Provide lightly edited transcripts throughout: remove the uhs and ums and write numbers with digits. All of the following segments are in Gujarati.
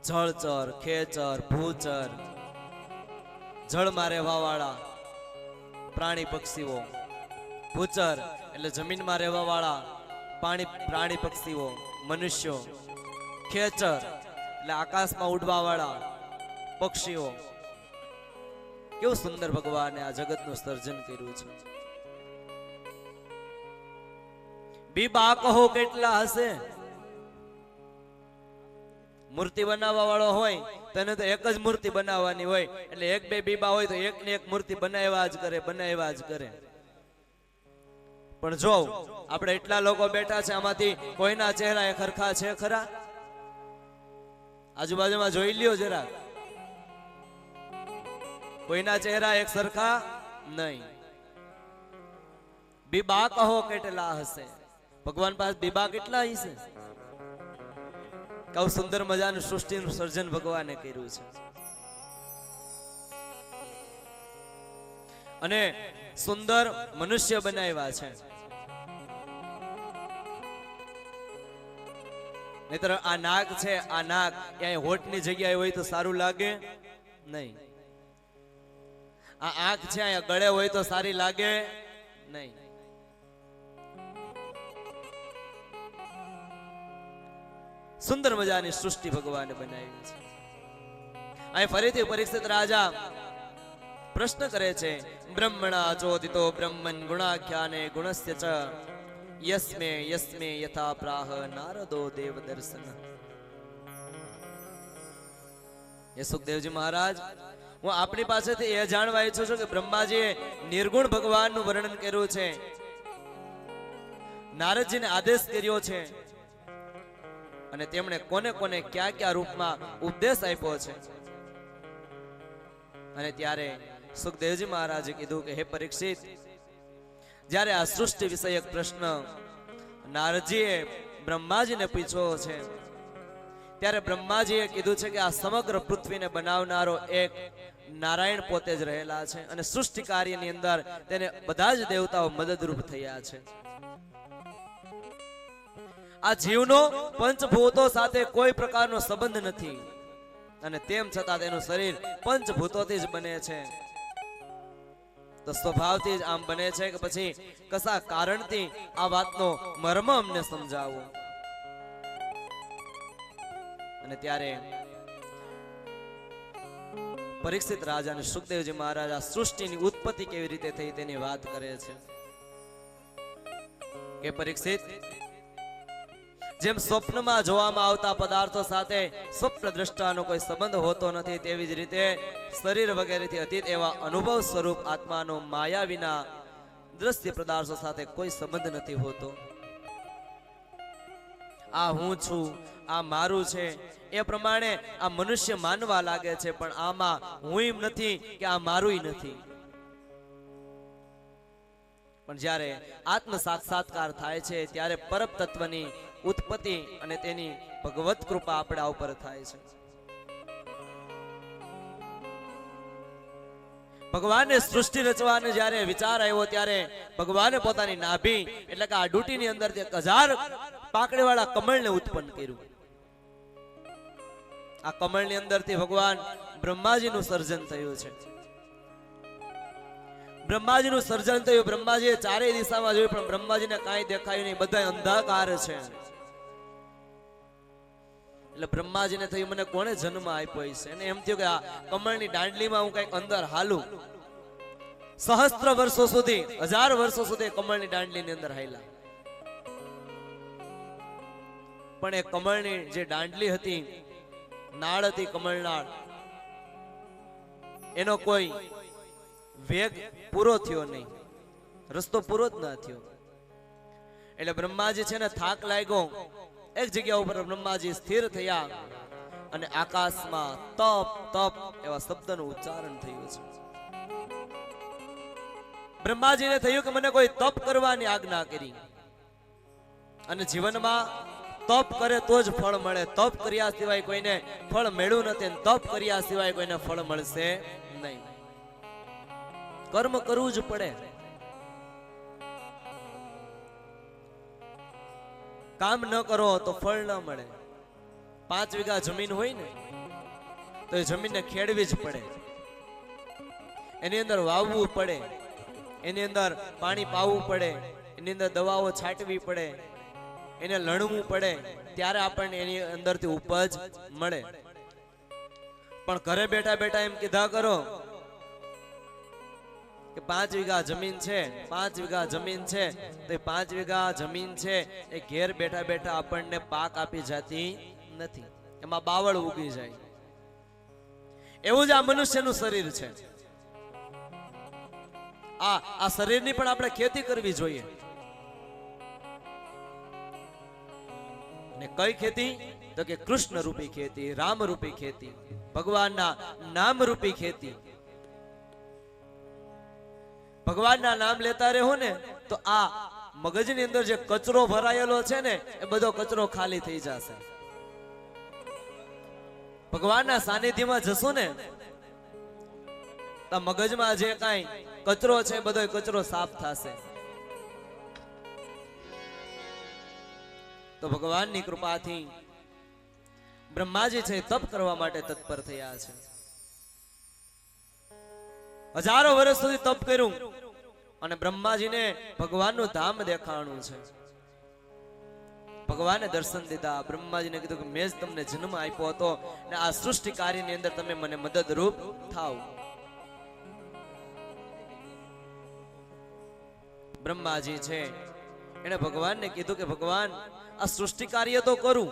જળચર, ખેચર, ભૂચર, જળમાં રહેવા વાળા પ્રાણી પક્ષીઓ, ભૂચર એટલે જમીનમાં રહેવા વાળા પ્રાણી પક્ષીઓ, મનુષ્યો, ખેચર એટલે આકાશમાં ઉડવા વાળા પક્ષીઓ. કેવું સુંદર ભગવાને આ જગતનું સર્જન કર્યું છે. બીબા કહો કેટલા હશે. મૂર્તિ બનાવવા વાળો હોય તેને તો એક જ મૂર્તિ બનાવવાની હોય, એટલે એક બે બીબા હોય તો એક ને એક મૂર્તિ બનાવ્યા જ કરે. પણ જો આપણે એટલા લોકો બેઠા છે, આમાંથી કોઈના ચહેરા એ ખરખા છે ખરા? આજુબાજુમાં જોઈ લ્યો જરા, કોઈના ચહેરા એક સરખા નહીં. બીબા કહો કેટલા હશે. ભગવાન પાસે બીબા કેટલા હશે? કઉ સુંદર મજાનું સૃષ્ટિનું સર્જન ભગવાને કર્યું છે. અને સુંદર મનુષ્ય બનાવ્યા છે. નહીતર આ નાક છે, આ નાક ક્યાંય હોઠની જગ્યાએ હોય તો સારું લાગે નહીં. આ આંખ છે અહીંયા ગળે હોય તો સારી લાગે નહીં. સુંદર મજાની સૃષ્ટિ ભગવાને બનાવી છે. અહીં ફરીથી પરીક્ષિત રાજા પ્રશ્ન કરે છે, બ્રહ્મણા ચોદિતો બ્રહ્મન ગુણાખ્યાને ગુણસ્ય ચ યસ્મે યસ્મે યથા પ્રાહ નારદો દેવ દર્શન. એ સુખદેવજી મહારાજ, હું આપણી પાસેથી એ જાણવા ઈચ્છું છું કે બ્રહ્માજીએ નિર્ગુણ ભગવાનનું વર્ણન કર્યું છે, નારદજીને આદેશ કર્યો છે, અને તેમણે કોને કોને કયા કયા રૂપમાં ઉપદેશ આપ્યો છે. અને ત્યારે સુખદેવજી મહારાજે કીધું કે હે પરીક્ષિત, જ્યારે આ સૃષ્ટિ વિષયક પ્રશ્ન નારદજીએ બ્રહ્માજીને પૂછ્યો છે, ત્યારે બ્રહ્માજીએ કીધું છે કે આ સમગ્ર પૃથ્વીને બનાવનારો એક નારાયણ પોતે જ રહેલા છે, અને સૃષ્ટિ કાર્યની અંદર તેને બધા જ દેવતાઓ મદદરૂપ થયા છે. આ જીવનો પંચભૂતો સાથે કોઈ પ્રકારનો સંબંધ નથી, અને તેમ છતાં તેનું શરીર પંચભૂતોથી જ બને છે. તો સ્વભાવથી જ આમ બને છે કે પછી કશા કારણથી આ વાતનો મર્મ અમને સમજાવો. અને ત્યારે પરીક્ષિત રાજા અને સુખદેવજી મહારાજ આ સૃષ્ટિની ઉત્પત્તિ કેવી રીતે થઈ તેની વાત કરે છે કે પરીક્ષિત, જેમ સ્વપ્નમાં જોવામાં આવતા પદાર્થો સાથે સ્વપ્ન દ્રષ્ટાનો કોઈ સંબંધ હોતો નથી, તેવી જ રીતે શરીર વગેરેથી અતીત એવા અનુભવ સ્વરૂપ આત્માનો માયા વિના દ્રશ્ય પદાર્થો સાથે કોઈ સંબંધ નથી હોતો. આ હું છું, આ મારું છે, એ પ્રમાણે આ મનુષ્ય માનવા લાગે છે, પણ આમાં હું એમ નથી કે આ મારું નથી. પણ જ્યારે આત્મ સાક્ષાત્કાર થાય છે ત્યારે પરમ તત્વની ઉત્પત્તિ અને તેની ભગવત કૃપા આપણા ઉપર થાય છે. ભગવાનને સૃષ્ટિ રચવાનો જ્યારે વિચાર આવ્યો ત્યારે ભગવાને પોતાની નાભી એટલે કે આ ડૂટીની અંદર 1000 પાકડીવાળા કમળને ઉત્પન્ન કર્યું. આ કમળની અંદરથી ભગવાન બ્રહ્માજીનું સર્જન થયું છે. બ્રહ્માજીનું સર્જન થયું, બ્રહ્માજીએ ચારેય દિશામાં જોયું, પણ બ્રહ્માજીને કાંઈ દેખાયું નહીં, બધા અંધાકાર છે. એટલે બ્રહ્માજીને થયું મને કોણે જન્મ આપ્યો છે. અને એમ થયું કે આ કમળની દાંડલીમાં હું કઈક અંદર હાલું. સહસ્ત્ર વર્ષો સુધી, 1000 વર્ષો સુધી કમળની દાંડલીની અંદર હાલ્યા. પણ એ કમળની જે દાંડલી હતી, નાળ હતી, કમળનાળ, એનો કોઈ વેગ પૂરો થયો નહીં, રસ્તો પૂરો જ ના થયો. એટલે બ્રહ્માજી છે ને થાક લાગ્યો, એક જગ્યા ઉપર બ્રહ્માજી સ્થિર થયા અને આકાશમાં તપ તપ એવા શબ્દનું ઉચ્ચારણ થયું છે. બ્રહ્માજીને થયું કે મને કોઈ તપ કરવાની આજ્ઞા કરી, અને જીવનમાં તપ કરે તો જ ફળ મળે. તપ કર્યા સિવાય કોઈને ફળ મળ્યું નથી, તપ કર્યા સિવાય કોઈને ફળ મળશે નહીં. કર્મ કરવું જ પડે. કામ ન કરો તો ફળ ન મળે. 5 વીઘા જમીન હોય ને તો એ જમીનને ખેડવી જ પડે, એની અંદર વાવવું પડે, એની અંદર પાણી પાવું પડે, એની અંદર દવાઓ છાંટવી પડે, એને લણવું પડે, ત્યારે આપણને એની અંદરથી ઉપજ મળે. પણ ઘરે બેઠા બેઠા એમ કીધા કરો કે 5 વીઘા જમીન છે, 5 વીઘા જમીન છે, તો 5 વીઘા જમીન છે એ ઘેર બેઠા બેઠા આપણને પાક આપી જતી નથી, એમાં બાવળ ઉગી જાય. એવું જ આ મનુષ્યનું શરીર છે. આ શરીરની પણ આપણે ખેતી કરવી જોઈએ. ને કઈ ખેતી? તો કે કૃષ્ણ રૂપી ખેતી, રામ રૂપી ખેતી, ભગવાનના નામ રૂપી ખેતી. ભગવાનના નામ લેતા રહો ને તો આ મગજની અંદર જે કચરો ભરાયેલો છે ને એ બધો કચરો ખાલી થઈ જશે. ભગવાનના સાનિધ્યમાં જશો ને તો મગજમાં જે કાંઈ કચરો છે બધો કચરો સાફ થશે. તો ભગવાનની કૃપાથી બ્રહ્માજી છે તપ કરવા માટે તત્પર થયા છે. હજારો વર્ષ સુધી તપ કર્યું અને બ્રહ્માજીને ભગવાનનું ધામ દેખાણું છે. ભગવાને દર્શન દીધા. બ્રહ્માજીને કીધું કે મેં જ તમને જન્મ આપ્યો હતો ને આ સૃષ્ટિ કાર્યની અંદર તમે મને મદદરૂપ થાવ. બ્રહ્માજી છે એને ભગવાનને કીધું કે ભગવાન આ સૃષ્ટિ કાર્ય તો કરું,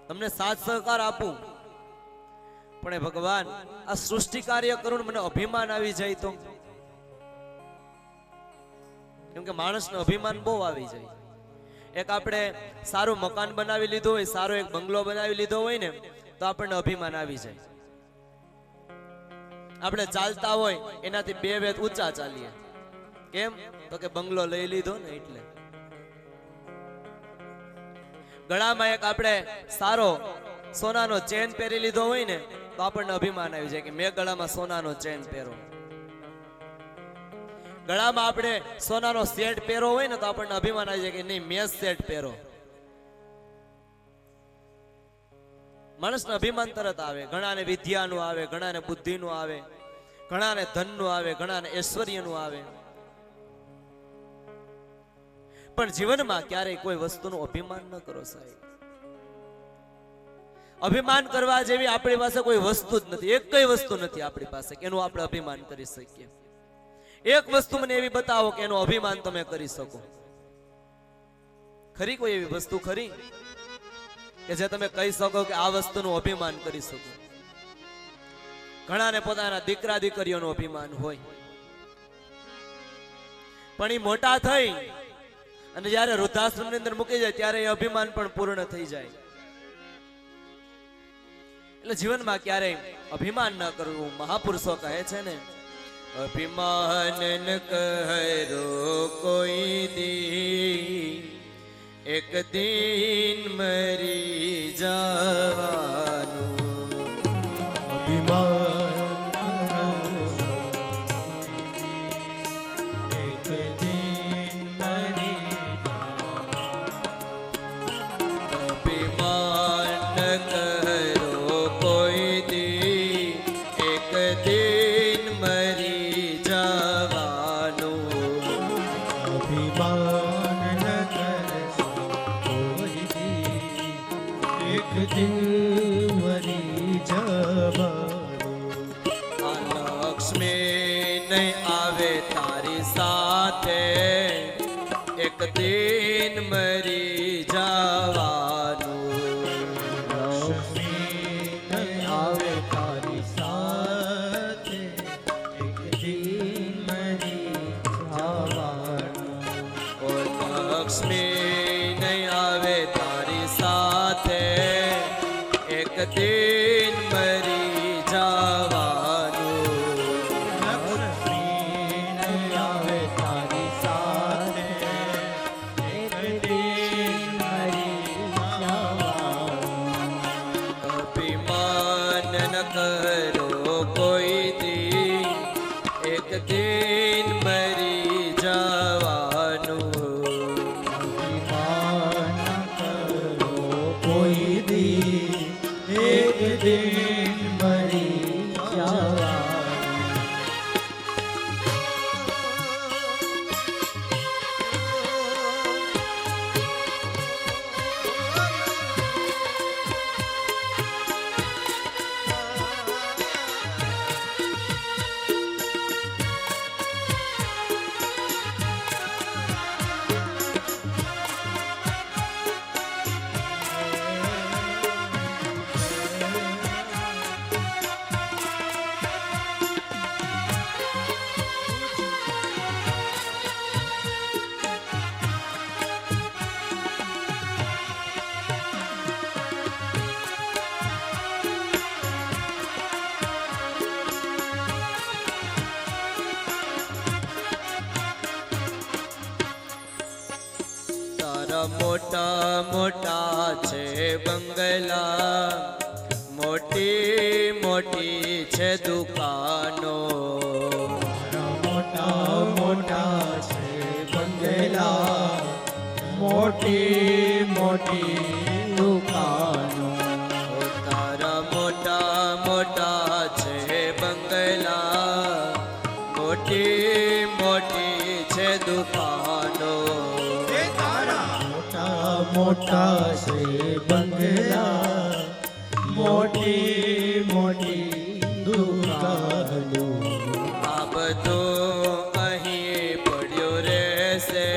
તમને સાથ સહકાર આપું, પણ ભગવાન આ સૃષ્ટિ કાર્ય કરું મને અભિમાન આવી જાય તો? કેમ કે માણસને અભિમાન બહુ આવી જાય. એક આપણે સારું મકાન બનાવી લીધું હોય, સારો એક બંગલો બનાવી લીધો હોય ને તો આપણને અભિમાન આવી જાય. આપણે ચાલતા હોય એનાથી 2 વેત ઊંચા ચાલીએ. કેમ? તો કે બંગલો લઈ લીધો ને એટલે. ગળામાં એક આપણે સારો સોનાનો ચેન પહેરી લીધો હોય ને તો આપણને અભિમાન આવી જાય કે મેં ગળામાં સોનાનો ચેન પહેરો. ગળામાં આપણે સોનાનો સેટ પહેરો હોય ને તો આપણને અભિમાન આવી જાય કે નહીં મેં સેટ પહેરો. માણસને અભિમાન તરત આવે. ઘણાને વિદ્યાનું આવે, ઘણાને બુદ્ધિનું આવે, ઘણાને ધનનું આવે, ઘણાને ઐશ્વર્યનું આવે. પણ જીવનમાં ક્યારેય કોઈ વસ્તુનું અભિમાન ન કરો સાહેબ. અભિમાન કરવા જેવી આપણી પાસે કોઈ વસ્તુ જ નથી. એક કઈ વસ્તુ નથી આપણી પાસે કે એનું આપણે અભિમાન કરી શકીએ. એક વસ્તુ મને એવી બતાવો કે એનું અભિમાન તમે કરી શકો. ખરી કોઈ એવી વસ્તુ ખરી કે જે તમે કહી શકો કે આ વસ્તુનું અભિમાન કરી શકો? ઘણાને પોતાના દીકરા દીકરીઓનું અભિમાન હોય, પણ એ મોટા થઈ અને જયારે વૃદ્ધાશ્રમની અંદર મૂકી જાય ત્યારે એ અભિમાન પણ પૂર્ણ થઈ જાય. એટલે જીવનમાં ક્યારેય અભિમાન ન કરવું. મહાપુરુષો કહે છે ને, અભિમાન ન કરો કોઈ દી, એક દિન મરી જવાનું. અભિમાન લક્ષ્મી નહીં આવે તારી સાથે, એક દિન મરી જવાનું. લક્ષ્મી નહીં આવે તારી સાથે, એક દિન મરી જવાનું. લક્ષ્મી નહીં આવે તારી સાથે, એક દિન મરી જવાનું. લક્ષ્મી નહીં આવે તારી સાથે, એક દિન મરી જવાનું. અભિમાન ન કરો કોઈ દી, એક દિન મરી જવાનું. અભિમાન ન કરો કોઈ દી, દિન મરી જવાનું. મોટા મોટા છે બંગલા, મોટી મોટી છે દુકાનો. મોટા મોટા છે બંગલા, મોટી મોટી દુકાનો. તારા મોટા મોટા છે બંગલા, મોટી મોટી છે દુકાનો. મોટા છે બંગલા, મોટી મોટી દુકાનો. આ બધું અહીં પડ્યો રહેશે,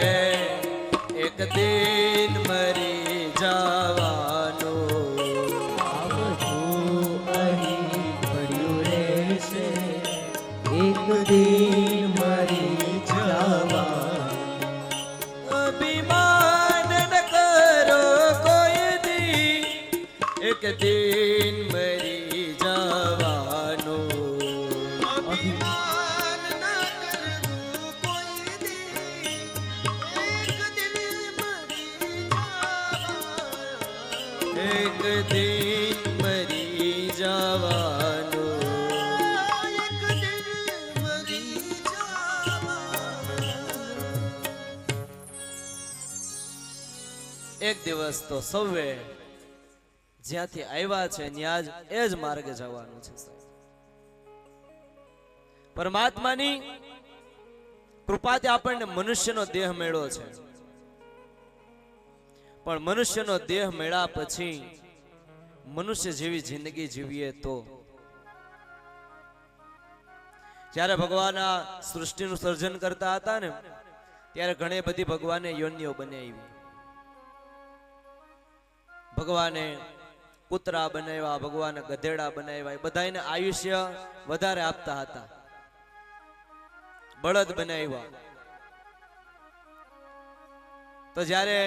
એક દિન મરી જવાનું. આ બધું અહીં પડ્યું રહેશે, એક દિન મરી જવાનું. અભિમાન ન કરો કોઈ દી, એક દિન મરી જવાનું. અભિમાન ન કરવું કોઈ દી, એક દિન મરી જવાનું. એક દિન મરી જવાનું. એક દિન મરી જવાનું. એક દિવસ તો સૌએ જ્યાંથી આવ્યા છે ત્યાં જ એ જ માર્ગે જવાનું છે. પરમાત્માની કૃપાથી આપણને મનુષ્યનો દેહ મળ્યો છે, પણ મનુષ્યનો દેહ મળ્યા પછી મનુષ્ય જેવી જિંદગી જીવીએ તો. જ્યારે ભગવાન આ સૃષ્ટિનું સર્જન કરતા હતા ને, ત્યારે ઘણી બધી ભગવાને યોનિઓ બનાવી. ભગવાને કૂતરા બનાવ્યા, ભગવાને ગધેડા બનાવ્યા. બધાને આયુષ્ય વધારે આપતા હતા. બળદ બનાવ્યા. તો જ્યારે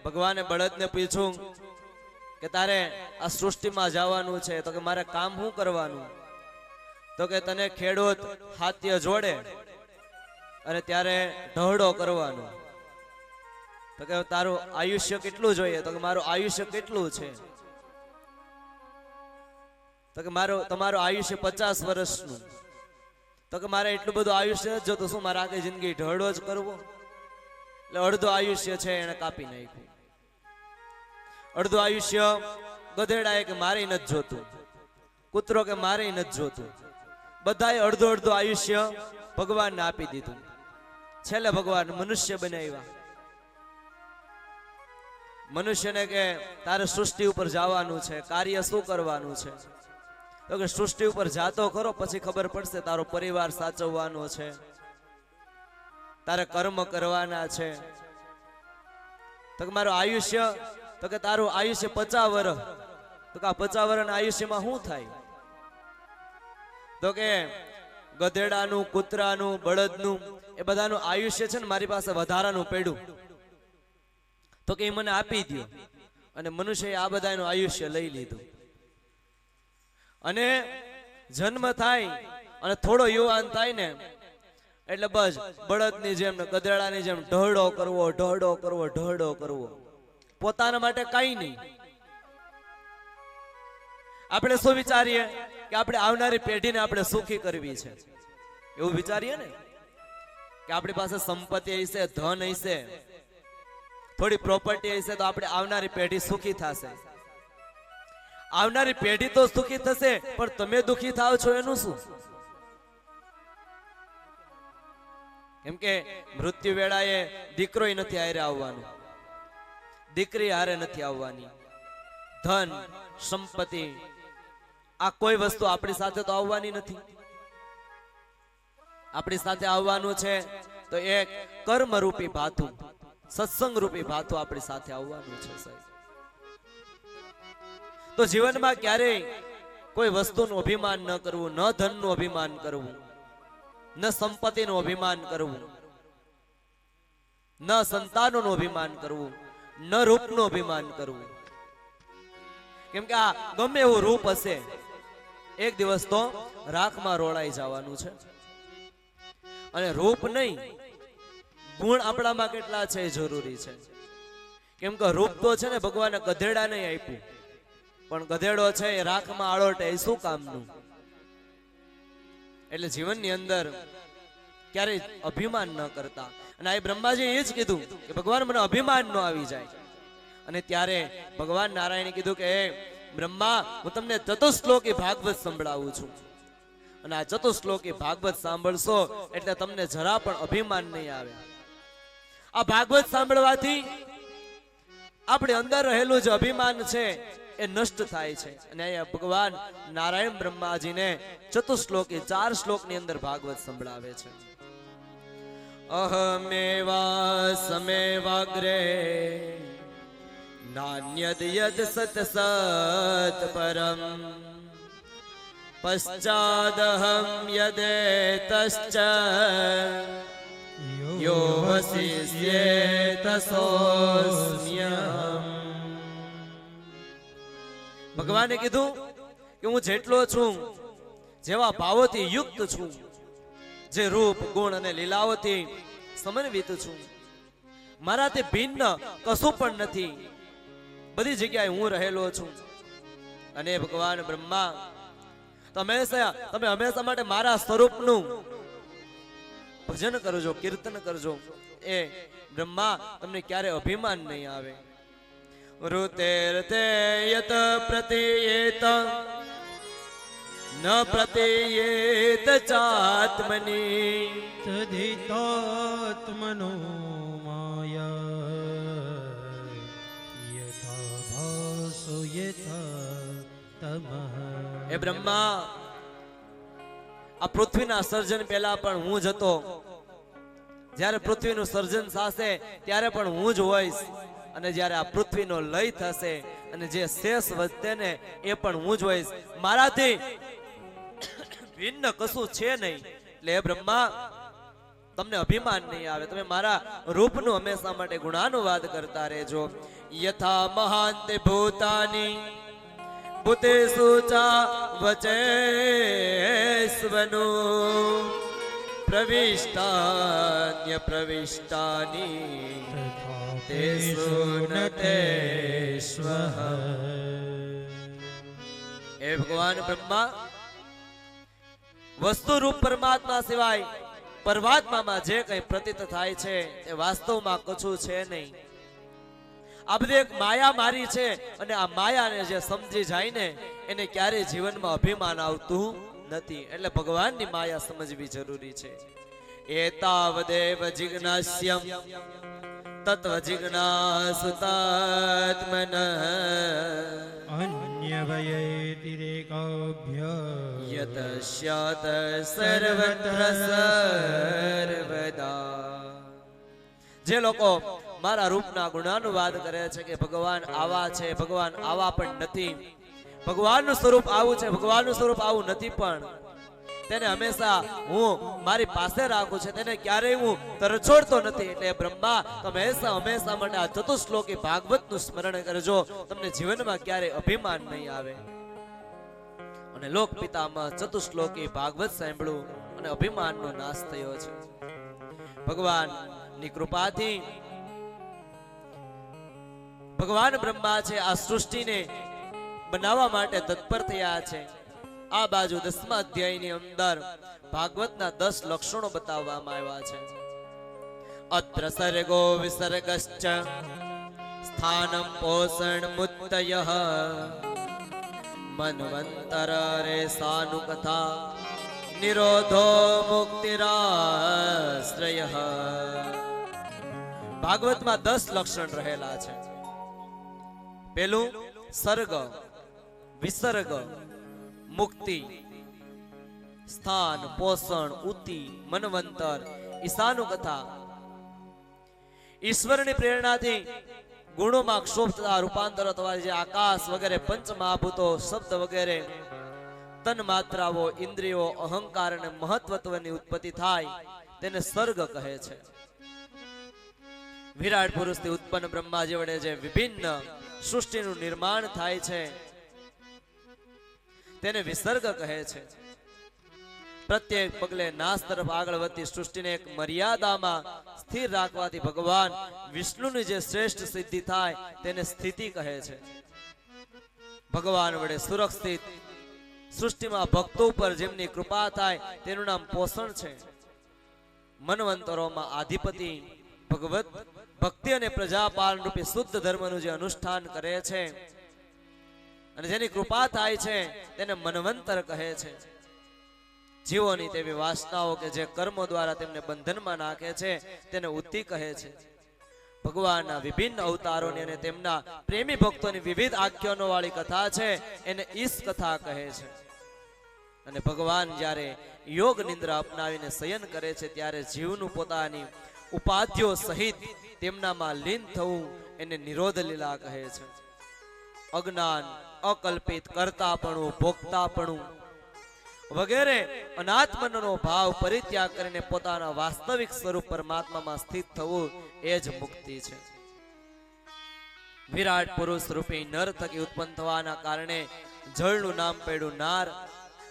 ભગવાને બળદને પૂછ્યું કે તારે આ સૃષ્ટિમાં જવાનું છે, તો કે મારે કામ શું કરવાનું? તો કે તને ખેડૂત હાથ્ય જોડે અને ત્યારે ઢહડો કરવાનો. તો કે તારું આયુષ્ય કેટલું જોઈએ? તો કે મારું આયુષ્ય કેટલું છે? તો કે તમારું આયુષ્ય 50 વર્ષનું. તો કે મારે એટલું બધું આયુષ્ય જો તો શું, મારે આખી જિંદગી ઢહડો જ કરવો? એટલે અડધું આયુષ્ય છે એને કાપી નાખ્યું. અડધું આયુષ્ય ગધેડાએ કે મારે નથી જોતું, કૂતરો કે મારે નથી જોતું. બધાએ અડધું અડધું આયુષ્ય ભગવાનને આપી દીધું. છેલ્લે ભગવાન મનુષ્ય બનાવ્યા. મનુષ્યને કે તારે સૃષ્ટિ ઉપર જવાનું છે, કાર્ય શું કરવાનું છે? તો કે સૃષ્ટિ ઉપર જાતો કરો, પછી ખબર પડશે. તારો પરિવાર સાચવવાનો છે, તારે કર્મ કરવાના છે. તો કે મારું આયુષ્ય, તો કે તારું આયુષ્ય 50 વર્ષ. તો કે આ 50 વર્ષના આયુષ્યમાં શું થાય? તો કે ગધેડાનું, કૂતરાનું, બળદનું એ બધાનું આયુષ્ય છે ને મારી પાસે વધારાનું પડ્યું. તો કે એ મને આપી દો. અને મનુષ્યએ આ બધાનું આયુષ્ય લઈ લીધું. અને જન્મ થાય અને થોડો યુવાન થાય ને એટલે બસ બળદની જેમ ને ગધેડાની જેમ ઢહડો કરવો, ઢહડો કરવો, ઢહડો કરવો. પોતાના માટે કઈ નહીં. આપણે શું વિચારીએ કે આપણે આવનારી પેઢીને આપણે સુખી કરવી છે, એવું વિચારીએ ને કે આપણી પાસે સંપત્તિ હશે, ધન હશે, થોડી પ્રોપર્ટી હશે તો આપણે આવનારી પેઢી સુખી થશે. આવનારી પેઢી તો સુખી થશે, પણ તમે દુખી થાવ છો એનું શું? કેમ કે મૃત્યુ વેળાએ દીકરોય નથી હારે આવવાનું, દીકરી હારે નથી આવવાની, ધન સંપત્તિ આ કોઈ વસ્તુ આપણી સાથે તો આવવાની નથી. આપણી સાથે આવવાનું છે તો એક કર્મ રૂપી ભાતું, સત્સંગ રૂપી ભાતું આપણી સાથે આવવાનું છે સાહેબ. તો જીવનમાં ક્યારેય કોઈ વસ્તુનું અભિમાન ન કરવું, ન ધનનું અભિમાન કરવું, ન સંપત્તિનું અભિમાન કરવું, ન સંતાનોનું અભિમાન કરવું, ન રૂપનું અભિમાન કરવું. કેમ કે આ ગમે એવું રૂપ હશે, એક દિવસ તો રાખમાં રોળાઈ જવાનું છે. અને રૂપ નહીં, ગુણ આપણામાં કેટલા છે એ જરૂરી છે. કેમ કે રૂપ તો છે ને ભગવાને ગધેડા નહીં આપ્યું, પણ ગધેડો છે એ રાખમાં આળોટે એ શું કામનું? એટલે જીવનની અંદર ક્યારેય અભિમાન ન કરતા. અને આ બ્રહ્માજી એ જ કીધું કે ભગવાન મને અભિમાન ન આવી જાય. અને ત્યારે ભગવાન નારાયણે કીધું કે હે બ્રહ્મા, હું તમને ચતુશ્લોકી ભાગવત સંભળાવું છું. અને આ ચતુશ્લોકી ભાગવત સાંભળશો એટલે તમને જરા પણ અભિમાન નહીં આવે. આ ભાગવત સાંભળવાથી આપણે અંદર રહેલું જે અભિમાન છે એ નષ્ટ થાય છે. અને અહીંયા ભગવાન નારાયણ બ્રહ્માજીને ચતુશ્લોકી 4 શ્લોકની અંદર ભાગવત સંભળાવે છે. અહમેવા સમેવાગ્રે નાન્યદ યદ સત સત પરમ પશ્ચાદહમ યદેતશ્ચ યો વસિષ્યેત સોસ્મ્યહમ. ભગવાને કીધું કે હું જેટલો છું, જેવા ભાવોથી યુક્ત છું, જે રૂપ ગુણ અને લીલાઓથી સમન્વિત છું, મારાથી ભિન્ન કશું પણ નથી, બધી જગ્યાએ હું રહેલો છું. અને ભગવાન બ્રહ્મા તમે હંમેશા માટે મારા સ્વરૂપનું ભજન કરજો, કીર્તન કરજો. એ બ્રહ્મા તમને ક્યારે અભિમાન નહીં આવે. ઋતેર્તે યત પ્રતિયેત ન પ્રતિયેત ચાત્મની તદિતાત્મનો માયા યથા ભાસો યથા તમઃ. એ બ્રહ્મા, આ પૃથ્વીના સર્જન પહેલા પણ હું જ હતો. જ્યારે પૃથ્વીનું સર્જન થશે ત્યારે પણ હું જ હોઈશ. અને જ્યારે આ પૃથ્વીનો લય થશે અને જે શેષ વધશે ને એ પણ હું જ હોઈશ. મારાથી ભિન્ન કશું છે નહીં. એટલે હે બ્રહ્મા, તમને અભિમાન નહીં આવે. તમે મારા રૂપનું હંમેશા માટે ગુણાનુવાદ કરતા રહેજો. યથા મહાંતે ભૂતાની ભૂતેષુ ચા વચેસ્વનો પ્રવિષ્ટાન્ય પ્રવિષ્ટાની તેષુ નતેષ્વઃ. એ ભગવાન બ્રહ્મા, વસ્તુ રૂપ પરમાત્મા સિવાય પરમાત્મામાં જે કંઈ પ્રતીત થાય છે એ વાસ્તવમાં કશું છે નહીં. આ બધી એક માયા મારી છે. અને આ માયાને જે સમજી જાય ને એને ક્યારેય જીવનમાં અભિમાન આવતું નથી. એટલે ભગવાનની માયા સમજવી જરૂરી છે. એતાવદેવ જિજ્ઞાસ્યમ તત્વ જિજ્ઞાસુતાત્મન અન્યવયેતિરેકાભ્ય યત સ્યાત સર્વત્ર સર્વદા. જે લોકો મારા રૂપના ગુણાનુવાદ કરે છે કે ભગવાન આવા છે, ભગવાન આવા પણ નથી, ભગવાનનું સ્વરૂપ આવું છે, ભગવાનનું સ્વરૂપ આવું નથી, પણ તેને હંમેશા હું મારી પાસે રાખું છું, તેને ક્યારેય હું તરછોડતો નથી. એટલે બ્રહ્મા, તમે હંમેશા માટે આ ચતુશ્લોકી ભાગવતનું સ્મરણ કરજો. તમને જીવનમાં ક્યારેય અભિમાન નહીં આવે. અને લોક પિતામાં ચતુશ્લોકી ભાગવત સાંભળ્યું અને અભિમાનનો નાશ થયો છે. ભગવાનની કૃપાથી ભગવાન બ્રહ્મા છે આ સૃષ્ટિને બનાવવા માટે તત્પર થયા છે. આ બાજુ 10મા અધ્યાયની અંદર ભાગવતના 10 લક્ષણો બતાવવામાં આવ્યા છે. અત્ર સર્ગો વિસર્ગશ્ચ સ્થાનમ પોષણ મુત્તયઃ મન્વંતર રે સાનુ કથા નિરોધો મુક્તિરાશ્રય. ભાગવતમાં 10 લક્ષણ રહેલા છે. પેલું સર્ગ, વિસર્ગ, મુક્તિ, સ્થાન, પોષણ, ઉતિ, મન્વંતર, ઈશાનુ કથા. ઈશ્વરની પ્રેરણાથી ગુણોમાં ક્ષોભ તથા રૂપાંતર અથવા જે આકાશ વગેરે પંચ મહાભૂતો, શબ્દ વગેરે તન માત્રાઓ, ઇન્દ્રિયો, અહંકાર અને મહત્વત્વની ઉત્પત્તિ થાય તેને સર્ગ કહે છે. વિરાટ પુરુષથી ઉત્પન્ન બ્રહ્માજી વડે જે વિભિન્ન સૃષ્ટિનું નિર્માણ થાય છે તેને વિસર્ગ કહે છે. પ્રત્યેક પગલે નાશ તરફ આગળ વધતી સૃષ્ટિને એક મર્યાદામાં સ્થિર રાખવાથી ભગવાન વિષ્ણુની જે શ્રેષ્ઠ સિદ્ધિ થાય તેને સ્થિતિ કહે છે. ભગવાન વડે સુરક્ષિત સૃષ્ટિમાં ભક્તો ઉપર જેમની કૃપા થાય તેનું નામ પોષણ છે. મન્વંતરોમાં આધિપતિ ભગવત ભક્તિ અને પ્રજાપાલન રૂપી શુદ્ધ ધર્મનું જે અનુષ્ઠાન કરે છે અને જેની કૃપા થાય છે તેને મન્વંતર કહે છે. જીવોની તેવી વાસનાઓ કે જે કર્મો દ્વારા તેમને બંધનમાં નાખે છે તેને ઉત્તિ કહે છે. ભગવાનના વિભિન્ન અવતારોની અને તેમના પ્રેમી ભક્તોની વિવિધ આખ્યાનો વાળી કથા છે એને ઈશ કથા કહે છે. અને ભગવાન જ્યારે યોગ નિંદ્રા અપનાવીને શયન કરે છે ત્યારે જીવનું પોતાની ઉપાધ્યો સહિત તેમનામાં લીન થવું એને નિરોધ લીલા કહે છે. અજ્ઞાન, અકલ્પિત કરતાપણું, ભોગતાપણું વગેરે અનાત્મનો ભાવ પરિત્યાગ કરીને પોતાના વાસ્તવિક સ્વરૂપ પરમાત્મામાં સ્થિત થવું એ જ મુક્તિ છે. વિરાટ પુરુષ રૂપી નર થકી ઉત્પન્ન થવાના કારણે જળનું નામ પડ્યું નાર,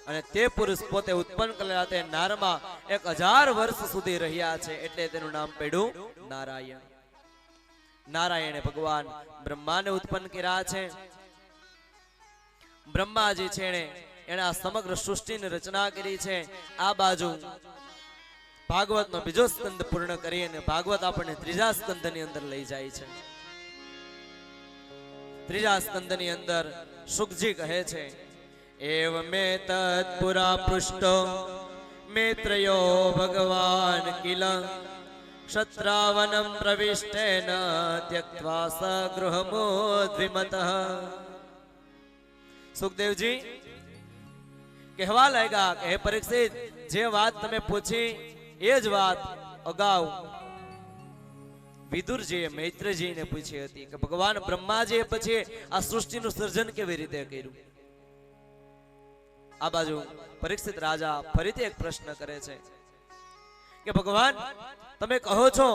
અને તે પુરુષ પોતે ઉત્પન્ન કરેલા તે નારમાં 1000 વર્ષ સુધી રહ્યા છે એટલે તેનું નામ પડ્યું નારાયણ. નારાયણે ભગવાન બ્રહ્માને ઉત્પન્ન કર્યા છે. બ્રહ્માજી છે એને આ સમગ્ર સૃષ્ટિની રચના કરી છે. આ બાજુ ભાગવતનો બીજો સ્કંદ પૂર્ણ કરી અને ભાગવત આપણને ત્રીજા સ્કંદની અંદર લઈ જાય છે. ત્રીજા સ્કંદની અંદર શુકજી કહે છે એવ મે તત્પુરા પૃષ્ટો મેત્રયો ભગવાન કિલ ક્ષત્રાવનમ પ્રવિષ્ટેન ત્યક્ત્વા સગૃહમોદ્વિમતઃ. સુખદેવજી કહેવા લાગ્યા કે હે પરીક્ષિત, જે વાત તમે પૂછી એ જ વાત અગાઉ વિદુરજીએ મૈત્રજીને પૂછી હતી કે ભગવાન બ્રહ્માજીએ પછી આ સૃષ્ટિનું સર્જન કેવી રીતે કર્યું. આ બાજુ પરીક્ષિત રાજા ફરીથી એક પ્રશ્ન કરે છે કે ભગવાન તમે કહો છો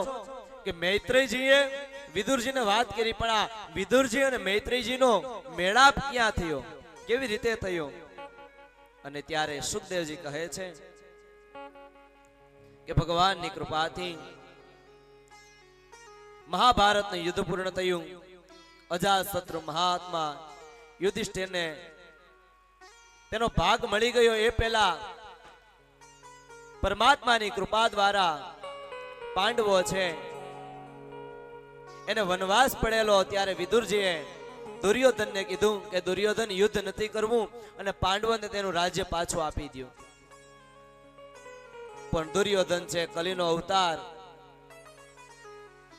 કે મૈત્રીજીએ વિદુરજીને વાત કરી, પણ આ વિદુરજી અને મૈત્રીજીનો મેળાપ ક્યાં થયો, કેવી રીતે થયો? અને ત્યારે સુખદેવજી કહે છે કે ભગવાનની કૃપાથી મહાભારતનું યુદ્ધ પૂર્ણ થયું. અજાતશત્રુ મહાત્મા યુધિષ્ઠિરને તેનો ભાગ મળી ગયો એ પહેલા પરમાત્માની કૃપા દ્વારા પાંડવો છે એને વનવાસ પડેલો, ત્યારે વિદુરજીએ દુર્યોધનને કીધું કે દુર્યોધન યુદ્ધ નથી કરવું અને પાંડવોને તેનું રાજ્ય પાછું આપી દો. પણ દુર્યોધન છે કલીનો અવતાર,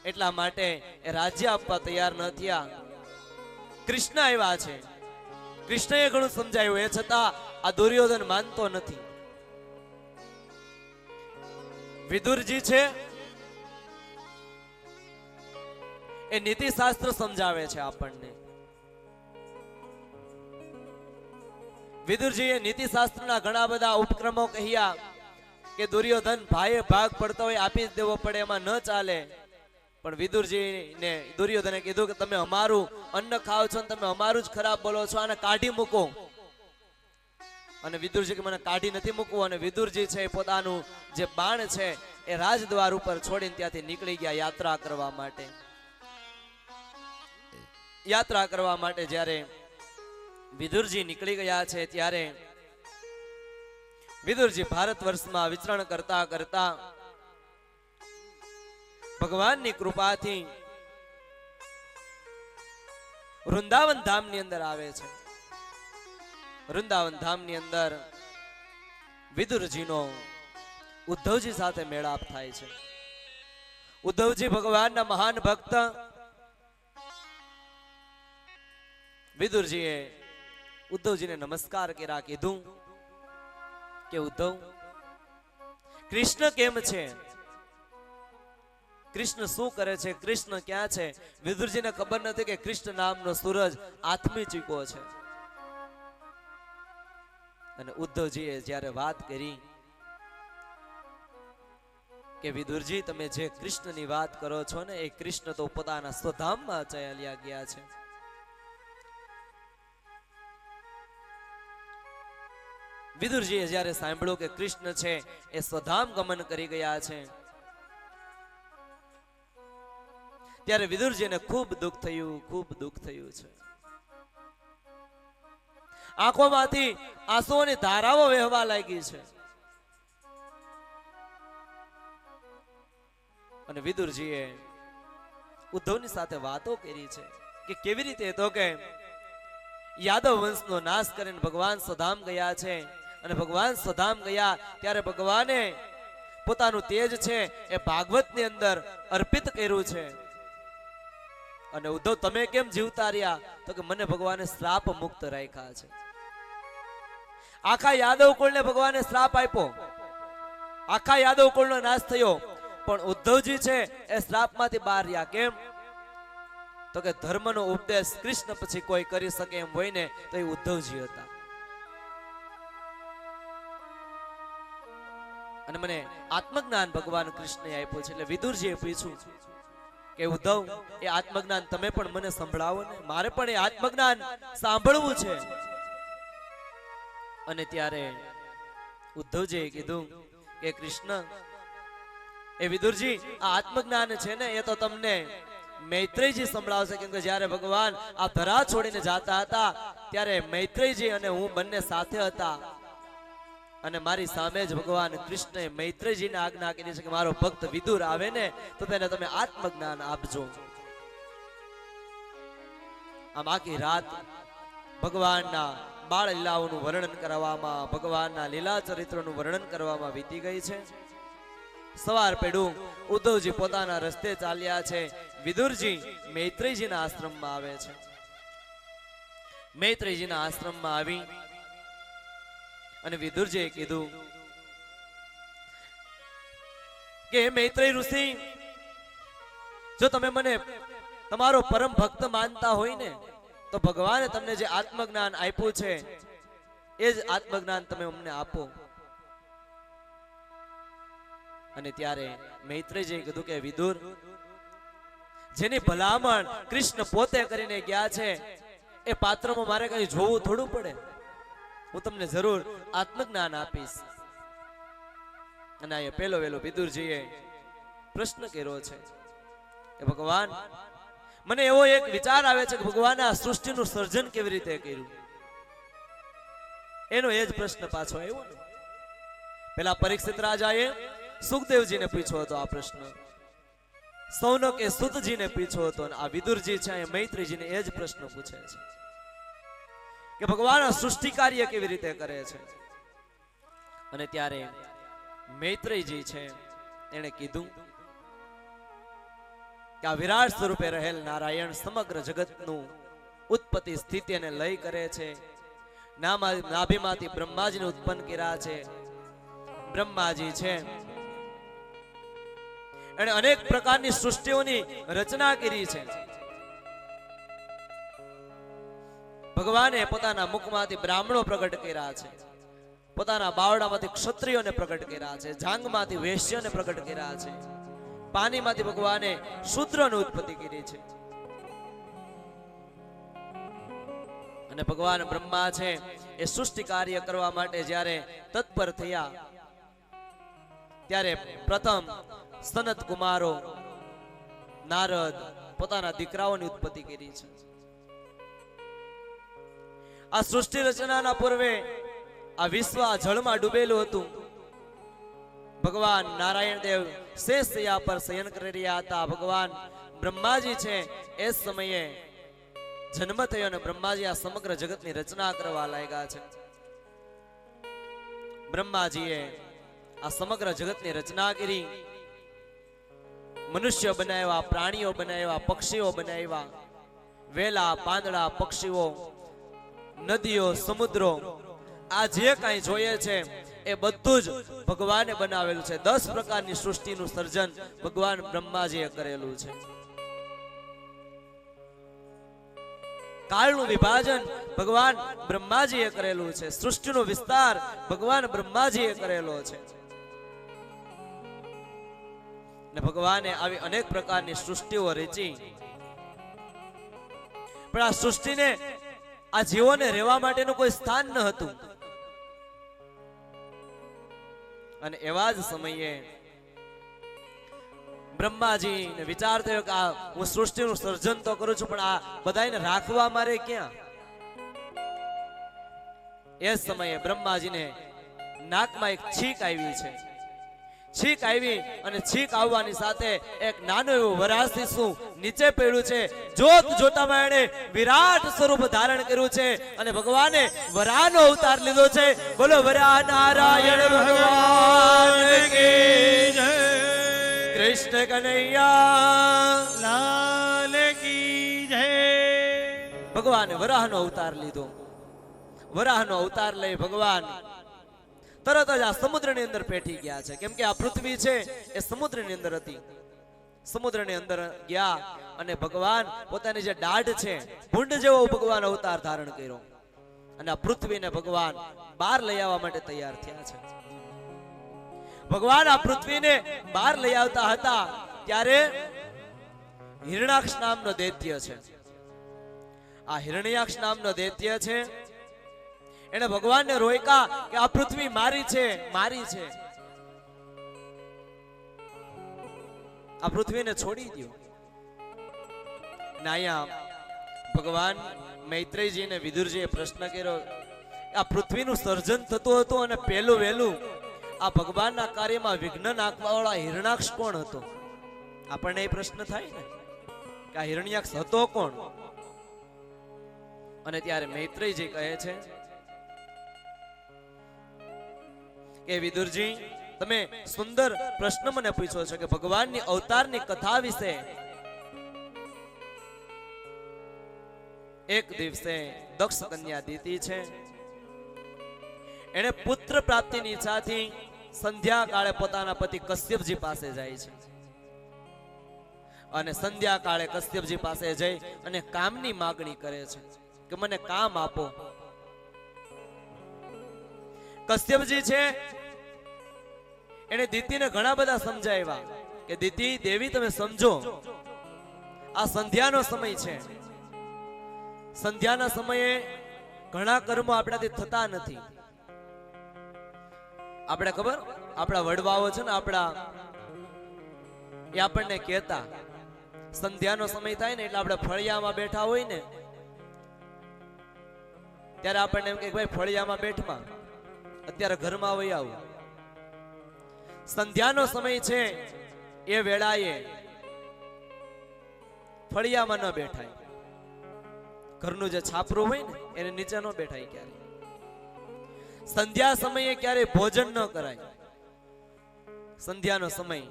એટલા માટે એ રાજ્ય આપવા તૈયાર ન થયા. કૃષ્ણ આવ્યા છે, કૃષ્ણએ ઘણું સમજાયું, એ છતાં આ દુર્યોધન માનતો નથી. વિદુરજી છે એ નીતિશાસ્ત્ર સમજાવે છે આપણને. વિદુરજીએ નીતિશાસ્ત્રના ઘણા બધા ઉપક્રમો કહ્યા કે દુર્યોધન ભાઈએ ભાગ પડતો હોય આપી જ દેવો પડે, એમાં ન ચાલે. પણ વિદુરજીને દુર્યોધને કીધું કે તમે અમારું અન્ન ખાઓ છો ને તમે અમારું જ ખરાબ બોલો છો, આને કાઢી મૂકો. અને વિદુરજી કે મને કાઢી નથી મૂકવું. અને વિદુરજી છે પોતાનું જે બાણ છે એ રાજદ્વાર ઉપર છોડીને ત્યાંથી નીકળી ગયા યાત્રા કરવા માટે. યાત્રા કરવા માટે જ્યારે વિદુરજી નીકળી ગયા છે ત્યારે વિદુરજી ભારત વર્ષમાં વિચરણ કરતા કરતા ભગવાનની કૃપાથી વૃંદાવન ધામની અંદર આવે છે. વૃંદાવન ધામની અંદર વિદુરજીનો ઉદ્ધવજી સાથે મેળાપ થાય છે. ઉદ્ધવજી ભગવાનના મહાન ભક્ત. વિદુરજીએ ઉદ્ધવજીને નમસ્કાર કર્યા, કીધું કે ઉદ્ધવ, કૃષ્ણ કેમ છે? કૃષ્ણ શું કરે છે? કૃષ્ણ ક્યાં છે? વિદુરજીને ખબર નથી કે કૃષ્ણ નામનો સૂરજ આથમી ચૂક્યો છે. અને ઉદ્ધવજીએ જ્યારે વાત કરી કે વિદુરજી, તમે જે કૃષ્ણની વાત કરો છો ને, એ કૃષ્ણ તો પોતાના સ્વધામમાં ચાલ્યા ગયા છે. વિદુરજીએ જ્યારે સાંભળ્યું કે કૃષ્ણ છે એ સ્વધામ ગમન કરી ગયા છે, ત્યારે વિદુરજીને ખૂબ દુઃખ થયું, ખૂબ દુઃખ થયું છે. આંખોમાંથી આંસુઓની ધારાઓ વહેવા લાગી છે. અને વિદુરજીએ ઉદ્ધવની સાથે વાતો કરી છે કે કેવી રીતે, તો કે યાદવ વંશનો નાશ કરીને ભગવાન સ્વધામ ગયા છે. અને ભગવાન સ્વધામ ગયા ત્યારે ભગવાને પોતાનું તેજ છે એ ભાગવતની અંદર અર્પિત કર્યું છે. અને ઉદ્ધવ, તમે કેમ જીવતા રહ્યા? તો કે મને ભગવાને શ્રાપ મુક્ત રાખ્યા છે. આખા યાદવ કુળને ભગવાને શ્રાપ આપ્યો, આખા યાદવ કુળનો નાશ થયો, પણ ઉદ્ધવજી છે એ શ્રાપમાંથી બહાર રહ્યા. કેમ? તો કે ધર્મનો ઉપદેશ કૃષ્ણ પછી કોઈ કરી શકે એમ હોય ને તો એ ઉદ્ધવજી હતા. અને મને આત્મજ્ઞાન ભગવાન કૃષ્ણએ આપ્યું છે. એટલે વિદુરજીએ પૂછ્યું કે ઉદ્ધવ, એ આત્મજ્ઞાન તમે પણ મને સંભળાવો ને, મારે પણ એ આત્મજ્ઞાન સાંભળવું છે. અને ત્યારે ઉદ્ધવજીએ કીધું કે કૃષ્ણ, એ વિદુરજી, આ આત્મજ્ઞાન છે ને એ તો તમને મૈત્રેયજી સંભળાવશે. કેમ કે જ્યારે ભગવાન આ ધરા છોડીને જાતા હતા ત્યારે મૈત્રેયજી અને હું બંને સાથે હતા. અને મારી સામે જ ભગવાન કૃષ્ણએ મૈત્રેયજીને આજ્ઞા કરી છે કે મારો ભક્ત વિદુર આવે ને તો તેને તમે આત્મજ્ઞાન આપજો. આમ આખી રાત ભગવાનના બાળ લીલાઓનું વર્ણન કરવામાં, ભગવાનના લીલા ચરિત્રોનું વર્ણન કરવામાં વીતી ગઈ છે. સવાર પેડું ઉદ્ધવજી પોતાના રસ્તે ચાલ્યા છે. વિદુરજી મૈત્રેયજીના આશ્રમમાં આવે છે. મૈત્રેયજીના આશ્રમમાં આવી અને વિદુરજીએ કીધું કે મૈત્રેય ઋષિ, જો તમે મને તમારો પરમ ભક્ત માનતા હોય ને તો ભગવાને તમને જે આત્મજ્ઞાન આપ્યું છે એ જ આત્મજ્ઞાન તમે અમને આપો. અને ત્યારે મૈત્રેયજીએ કીધું કે વિદુર, જેની ભલામણ કૃષ્ણ પોતે કરીને ગયા છે એ પાત્રમાં મારે કઈ જોવું થોડું પડે. હું તમને જરૂર આત્મજ્ઞાન આપીશ. અને આ પેલો વેલો વિદુરજીએ પ્રશ્ન કર્યો છે કે ભગવાન, મને એવો એક વિચાર આવે છે કે ભગવાને આ સૃષ્ટિનું સર્જન કેવી રીતે કર્યું? એનો એ જ પ્રશ્ન પાછો આવ્યો ને. પેલા પરીક્ષિત રાજાએ સુખદેવજીને પૂછ્યો હતો આ પ્રશ્ન, સૌનકે સુતજીને પૂછ્યો હતો, અને આ વિદુરજી છે એ મૈત્રીજીને એ જ પ્રશ્ન પૂછે છે કે ભગવાન આ સૃષ્ટિ કાર્ય કેવી રીતે કરે છે? અને ત્યારે મૈત્રેયજી છે એને કીધું કે આ વિરાટ સ્વરૂપે રહેલ નારાયણ સમગ્ર જગતનું ઉત્પત્તિ સ્થિતિ અને લય કરે છે. નાભીમાંથી બ્રહ્માજીને ઉત્પન્ન કર્યા છે. બ્રહ્માજી છે એને અનેક પ્રકારની સૃષ્ટિઓની રચના કરી છે. ભગવાને પોતાના મુખમાંથી બ્રાહ્મણો પ્રગટ કર્યા છે, પોતાના બાવડામાંથી ક્ષત્રિયોને પ્રગટ કર્યા છે, જાંગમાંથી વૈશ્યને પ્રગટ કર્યા છે, પાણીમાંથી ભગવાને શૂદ્રની ઉત્પત્તિ કરી છે. અને ભગવાન બ્રહ્મા છે એ સૃષ્ટિ કાર્ય કરવા માટે જ્યારે તત્પર થયા ત્યારે પ્રથમ સનત કુમારો નારદ પોતાના દીકરાઓની ઉત્પત્તિ કરી છે. આ સૃષ્ટિ રચનાના પૂર્વે આ વિશ્વ આ જળમાં ડૂબેલું હતું. ભગવાન નારાયણ દેવ શેષયા પર શયન કરી રહ્યા હતા. ભગવાન બ્રહ્માજી છે એ સમયે જન્મ થયો અને બ્રહ્માજી આ સમગ્ર જગતની રચના કરવા લાગ્યા છે. બ્રહ્માજીએ આ સમગ્ર જગતની રચના કરી. મનુષ્ય બનાવ્યા, પ્રાણીઓ બનાવ્યા, પક્ષીઓ બનાવ્યા, વેલા, પાંદડા, પક્ષીઓ, નદીઓ, સમુદ્રો, આ જે કાંઈ જોઈએ છે એ બધું જ ભગવાને બનાવેલું છે. 10 પ્રકારની સૃષ્ટિનું સર્જન ભગવાન બ્રહ્માજીએ કરેલું છે. કાળનું વિભાજન ભગવાન બ્રહ્માજીએ કરેલું છે. સૃષ્ટિનો વિસ્તાર ભગવાન બ્રહ્માજીએ કરેલો છે. ને ભગવાને આવી અનેક પ્રકારની સૃષ્ટિઓ રચી, પણ આ સૃષ્ટિને, આ જીવોને રહેવા માટેનું કોઈ સ્થાન ન હતું. અને એવા જ સમયે બ્રહ્માજીને વિચાર થયો કે આ હું સૃષ્ટિનું સર્જન તો કરું છું, પણ આ બધાને રાખવા મારે ક્યાં? એ સમયે બ્રહ્માજીને નાકમાં એક છીક આવી છે. છીક આવી અને છીક આવવાની સાથે એક નાનું એવું વરાહ શિશુ નીચે પડ્યું છે. જોત જોતામાં એણે વિરાટ સ્વરૂપ ધારણ કર્યું છે અને ભગવાને વરાહનો અવતાર લીધો છે. બોલો વરાહ નારાયણ ભગવાન કી જય. કૃષ્ણ કનૈયા લાલ કી જય. ભગવાને વરાહનો અવતાર લીધો. વરાહનો અવતાર લઈ ભગવાન તરત જ આ સમુદ્રની અંદર પેઠી ગયા છે. કેમ કે આ પૃથ્વી છે એ સમુદ્રની અંદર હતી. સમુદ્રની અંદર ગયા અને ભગવાન પોતાની જે દાઢ છે, ભૂંડ જેવો ભગવાન અવતાર ધારણ કર્યો અને આ પૃથ્વીને ભગવાન બહાર લઈ આવવા માટે તૈયાર થયા છે. ભગવાન આ પૃથ્વીને બહાર લઈ આવતા હતા ત્યારે હિરણ્યાક્ષ નામનો દૈત્ય છે. આ હિરણ્યાક્ષ નામનો દૈત્ય છે. એને ભગવાનને રોક્યા કે આ પૃથ્વી મારી છે, મારી છે, આ પૃથ્વીને છોડી દો. અહીંયા ભગવાન મૈત્રેયજીને વિદુરજીએ પ્રશ્ન કર્યો, આ પૃથ્વીનું સર્જન થતું હતું અને પહેલું વહેલું આ ભગવાનના કાર્યમાં વિઘ્ન નાખવા વાળા હિરણ્યાક્ષ કોણ હતો? આપણને એ પ્રશ્ન થાય ને કે આ હિરણ્યાક્ષ હતો કોણ? અને ત્યારે મૈત્રેયજી કહે છે કે વિદુરજી, તમે સુંદર પ્રશ્ન મને પૂછ્યો છે કે ભગવાનની અવતારની કથા વિશે. એક દિવસે દક્ષ કન્યા દીતી છે. એને પુત્ર પ્રાપ્તિની ઈચ્છાથી સંધ્યા કાળે પોતાના પતિ કશ્યપજી પાસે જાય છે અને સંધ્યા કાળે કશ્યપજી પાસે જઈ અને કામની માગણી કરે છે કે મને કામ આપો. કશ્યપજી છે એને દીતીને ઘણા બધા સમજાવ્યા કે દીતી દેવી, તમે સમજો, આ સંધ્યાનો સમય છે. સંધ્યાના સમયે ઘણા કર્મો આપણાથી થતા નથી. આપણે ખબર, આપણા વડવાઓ છે ને, આપણા એ આપણને કહેતા, સંધ્યાનો સમય થાય ને એટલે આપણે ફળિયામાં બેઠા હોય ને ત્યારે આપણને એમ કે ભાઈ ફળિયામાં બેઠમાં, અત્યારે ઘરમાં વહી આવું. સંધ્યાનો સમય છે એ વેળાએ ફળિયામાં ન બેઠાય. ઘરનું જે છાપરું હોય ને એને નીચે ન બેઠાય. ક્યારે સંધ્યા સમયે ક્યારે ભોજન ન કરાય. સંધ્યાનો સમય,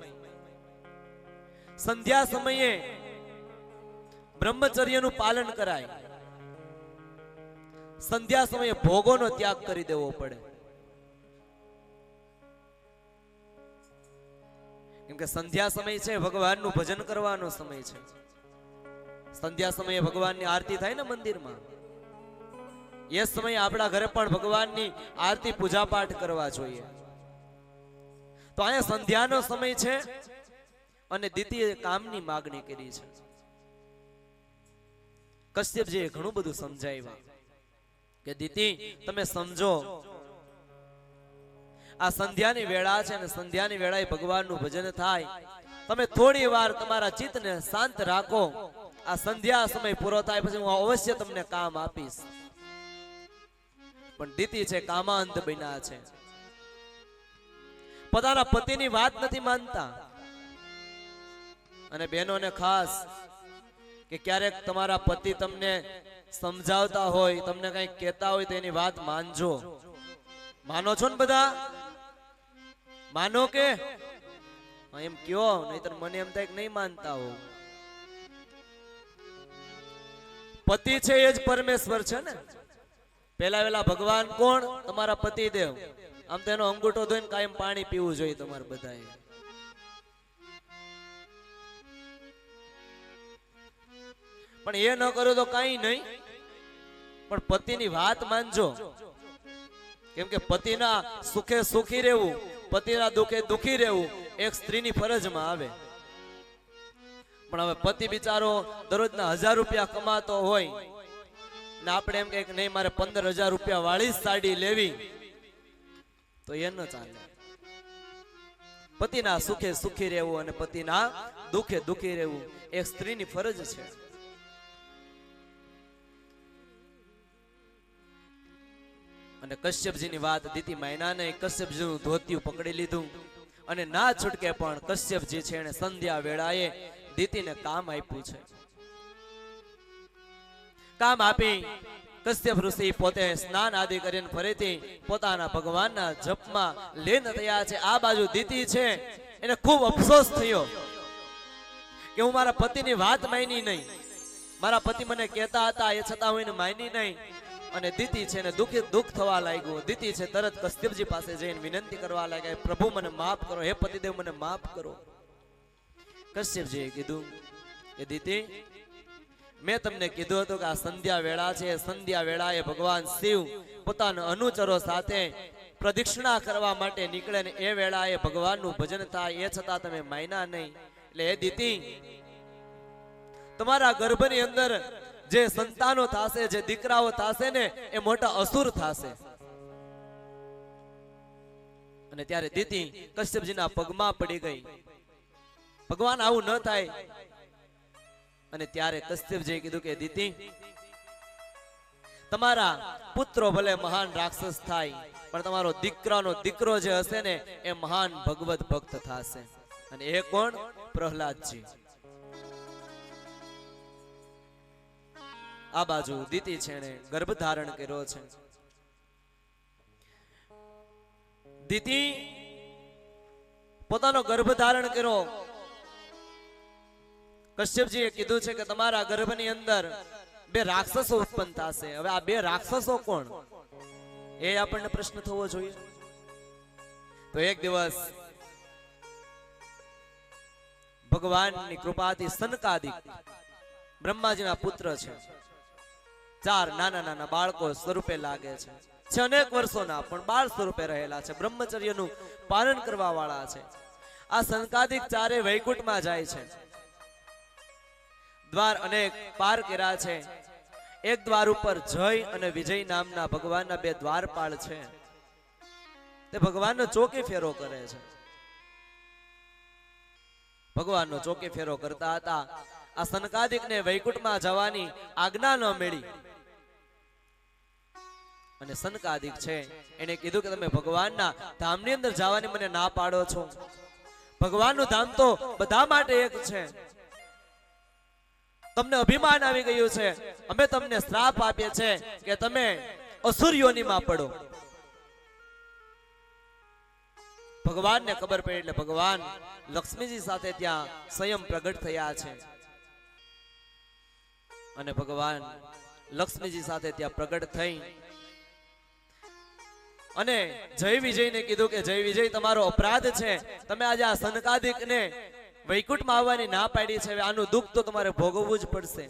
સંધ્યા સમયે બ્રહ્મચર્યનું પાલન કરાય. સંધ્યા સમયે ભોગોનો ત્યાગ કરી દેવો પડે. કેમ કે સંધ્યા સમય છે ભગવાનનું ભજન કરવાનો સમય છે. સંધ્યા સમયે ભગવાનની આરતી થાય ને મંદિરમાં, એ સમયે આપણા ઘરે પણ ભગવાનની આરતી પૂજા પાઠ કરવા જોઈએ. તો અહીંયા સંધ્યાનો સમય છે અને દીતીએ કામની માગણી કરી છે. કશ્યપજીએ ઘણું બધું સમજાવ્યા કે દીતી, તમે સમજો, આ સંધ્યાની વેળા છે અને સંધ્યાની વેળાએ ભગવાનનું ભજન થાય. તમે થોડી વાર તમારા ચિત્તને શાંત રાખો. આ સંધ્યા સમય પૂરો થાય પછી હું અવશ્ય તમને કામ આપીશ. પણ દીતી છે કામાંત બન્યા છે, પોતાના પતિની વાત નથી માનતા. અને બહેનોને ખાસ કે ક્યારેક તમારા પતિ તમને સમજાવતા હોય, તમને કંઈક કહેતા હોય તો એની વાત માનજો. માનો છો ને બધા? માનો કે એમ કયો, નહીતર મને એમ થાય કે નહીં માનતા હો. પતિ છે એ જ પરમેશ્વર છે ને. પેલા ભગવાન કોણ? તમારા પતિદેવ. આમ તો એનો અંગૂઠો ધોઈને કાયમ પાણી પીવું જોઈએ તમારે બધાએ. પણ એ ન કરો તો કઈ નહીં, પણ પતિની વાત માનજો. કેમ કે પતિના સુખે સુખી રહેવું, પતિના દુખે દુખી રહેવું એક સ્ત્રીની ફરજમાં આવે. પણ હવે પતિ બિચારો દરરોજના 1000 રૂપિયા કમાતો હોય ને આપણે એમ કે નહીં મારે 15,000 રૂપિયા વાળી સાડી લેવી, તો એ ન ચાલે. પતિના સુખે સુખી રહેવું અને પતિના દુખે દુખી રહેવું એક સ્ત્રીની ફરજ છે. અને કશ્યપજીની વાત દીતી માયનાને કશ્યપજીનું ધોતિયું પકડી લીધું અને ના છૂટકે પણ કશ્યપજી છે એને સંધ્યા વેળાએ દીતીને કામ આપ્યું છે. કામ આપી કશ્યપ ઋષિ પોતે સ્નાન આદિ કરીને ફરીથી પોતાના ભગવાનના જપમાં લીન થયા છે. આ બાજુ દીતી છે એને ખૂબ અફસોસ થયો કે હું મારા પતિની વાત માની નહીં, મારા પતિ મને કહેતા હતા એ છતાં હું એને માની નહીં. અને દીતી છે ને દુઃખ થવા લાગ્યું. દીતી છે તરત કશ્યપજી પાસે જઈને વિનંતી કરવા લાગ્યા, પ્રભુ મને માફ કરો, હે પતિદેવ મને માફ કરો. કશ્યપજીએ કીધું કે દીતી, મેં તમને કીધું હતું કે આ સંધ્યા વેળા છે, સંધ્યા વેળાએ ભગવાન શિવ પોતાના અનુચરો સાથે પ્રદક્ષિણા કરવા માટે નીકળે ને એ વેળાએ ભગવાનનું ભજન થાય, એ છતાં તમે માન્યા નહીં. એટલે એ દીતી, તમારા ગર્ભની અંદર જે સંતાનો થશે, જે દીકરાઓ થશે ને એ મોટા અસુર થશે. અને ત્યારે દીતી કશ્યપજીના પગમાં પડી ગઈ, ભગવાન આવું ન થાય. અને ત્યારે કશ્યપજીએ કીધું કે દીતી, તમારા પુત્રો ભલે મહાન રાક્ષસ થાય પણ તમારો દીકરો જે હશે ને એ મહાન ભગવત ભક્ત થશે. અને એ કોણ? પ્રહલાદજી. આ બાજુ દીતી છે ને ગર્ભ ધારણ કર્યો છે. દીતી પોતાનો ગર્ભ ધારણ કર્યો. કશ્યપજીએ કીધું છે કે તમારા ગર્ભની અંદર 2 રાક્ષસો ઉત્પન્ન થશે. હવે આ 2 રાક્ષસો કોણ? એ આપણને પ્રશ્ન થવો જોઈએ. તો એક દિવસ ભગવાનની કૃપાથી સનકાદિક બ્રહ્માજીના પુત્ર છે, 4 નાના બાળકો સ્વરૂપે લાગે છે. અનેક વર્ષોના પણ બાળ સ્વરૂપે રહેલા છે, બ્રહ્મચર્યનું પાલન કરવા વાળા છે. આ સનકાદિક 4 વૈકુંઠમાં જાય છે. દ્વાર અનેક પાર કર્યા છે. એક દ્વાર ઉપર જય અને વિજય નામના ભગવાનના 2 દ્વારપાળ છે. તે ભગવાનનો ચોકી ફેરો કરે છે. ભગવાનનો ચોકી ફેરો કરતા હતા. આ સનકાદિકને વૈકુંઠમાં જવાની આજ્ઞા ન મળી. અને સનકાદિક છે એને કીધું કે તમે ભગવાનના ધામની અંદર જવાની મને ના પાડો છો. ભગવાનનું ધામ તો બધા માટે એક છે. તમને અભિમાન આવી ગયું છે. અમે તમને શ્રાપ આપીએ છે કે તમે અસુર યોનિમાં પડો. ભગવાનને ખબર પડી એટલે ભગવાન લક્ષ્મીજી સાથે ત્યાં સ્વયં પ્રગટ થયા છે. અને ભગવાન લક્ષ્મીજી સાથે ત્યાં પ્રગટ થઈ અને જય વિજયને કીધું કે જય વિજય, તમારો અપરાધ છે. તમે આજે આ સનકાદિકને વૈકુંઠમાં આવવાની ના પાડી છે. આનું દુઃખ તો તમારે ભોગવવું જ પડશે.